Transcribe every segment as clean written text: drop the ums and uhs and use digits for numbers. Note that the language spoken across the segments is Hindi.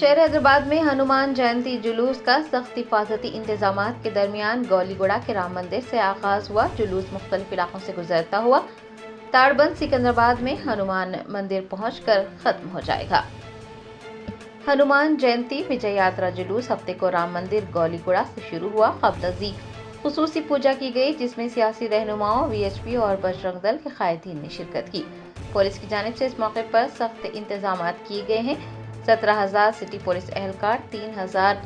शहर हैदराबाद में हनुमान जयंती जुलूस का सख्त हिफाजती इंतजामात के दरमियान गौलीगुड़ा के राम मंदिर से आगाज हुआ। जुलूस मुख्तलिफ इलाकों से गुजरता हुआ ताड़बंद सिकंदराबाद में हनुमान मंदिर पहुंचकर खत्म हो जाएगा। हनुमान जयंती विजय यात्रा जुलूस हफ्ते को राम मंदिर गौलीगुड़ा से शुरू हुआ। क़ब्ल खुसूसी पूजा की गई, जिसमें सियासी रहनुमाओं, वीएचपी और बजरंग दल के कायदीन ने शिरकत की। पुलिस की जानिब से इस मौके पर सख्त इंतजामात किए गए हैं। 17,000 सिटी पुलिस एहलकार, 3,000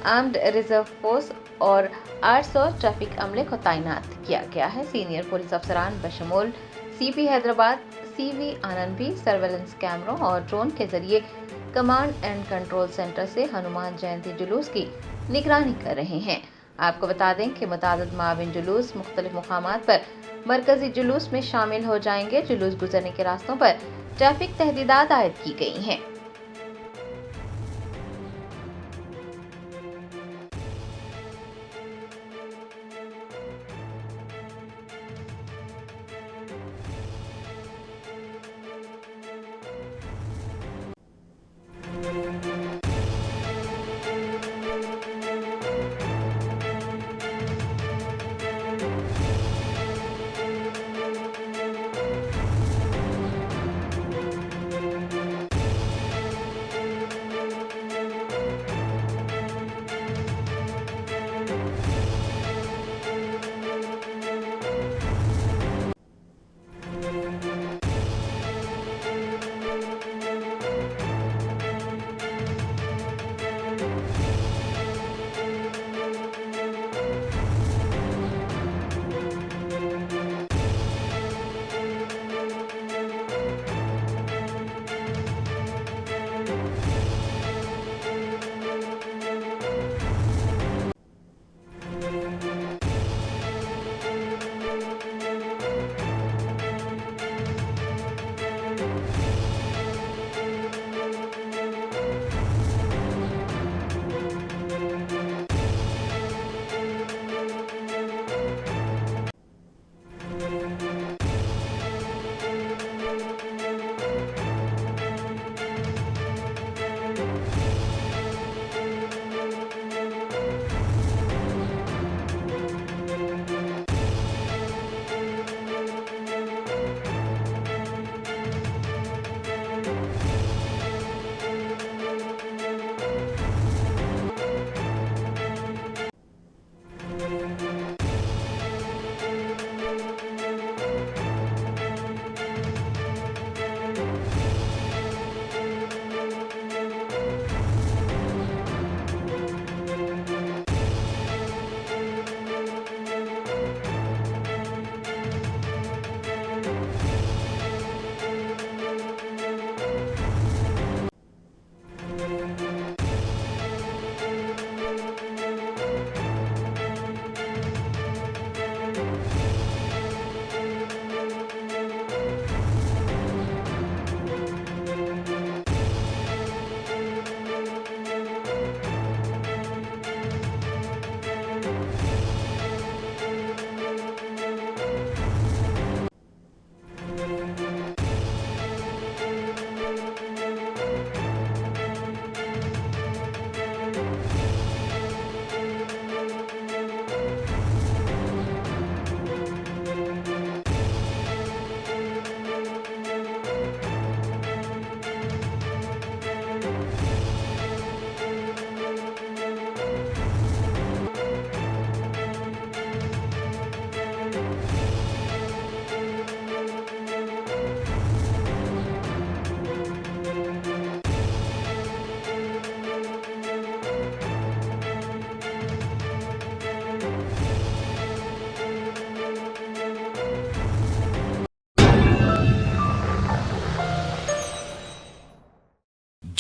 आर्म्ड रिजर्व फोर्स और 800 ट्रैफिक अमले को तैनात किया गया है। सीनियर पुलिस अफसरान बशमूल सीपी हैदराबाद, सीवी आनंद भी सर्वेलेंस कैमरों और ड्रोन के जरिए कमांड एंड कंट्रोल सेंटर से हनुमान जयंती जुलूस की निगरानी कर रहे हैं। आपको बता दें कि मुतादिद माविन जुलूस मुख्तलिफ मुकामात पर मरकजी जुलूस में शामिल हो जाएंगे। जुलूस गुजरने के रास्तों पर ट्रैफिक तहदीदात आयद की गई हैं।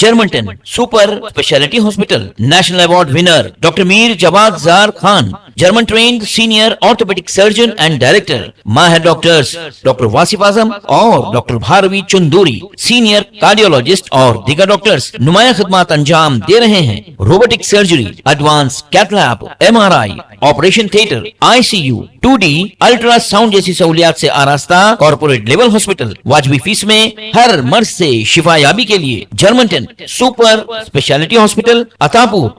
Germanton super speciality hospital, national award winner doctor Mir Jawad Zar Khan, German trained senior orthopaedic surgeon and director, माहिर डॉक्टर्स डॉक्टर वासिफ आजम और doctor Bharvi Chanduri, senior cardiologist और दीगर डॉक्टर्स नुमाया खिदमत अंजाम दे रहे हैं। Robotic surgery, advance cath lab, MRI, operation theatre, ICU, 2D ultrasound जैसी सहूलियात से आरास्ता कॉर्पोरेट लेवल हॉस्पिटल। वाजबी फीस में हर मर्ज से शिफायाबी के लिए German 10 super speciality hospital, Attapur.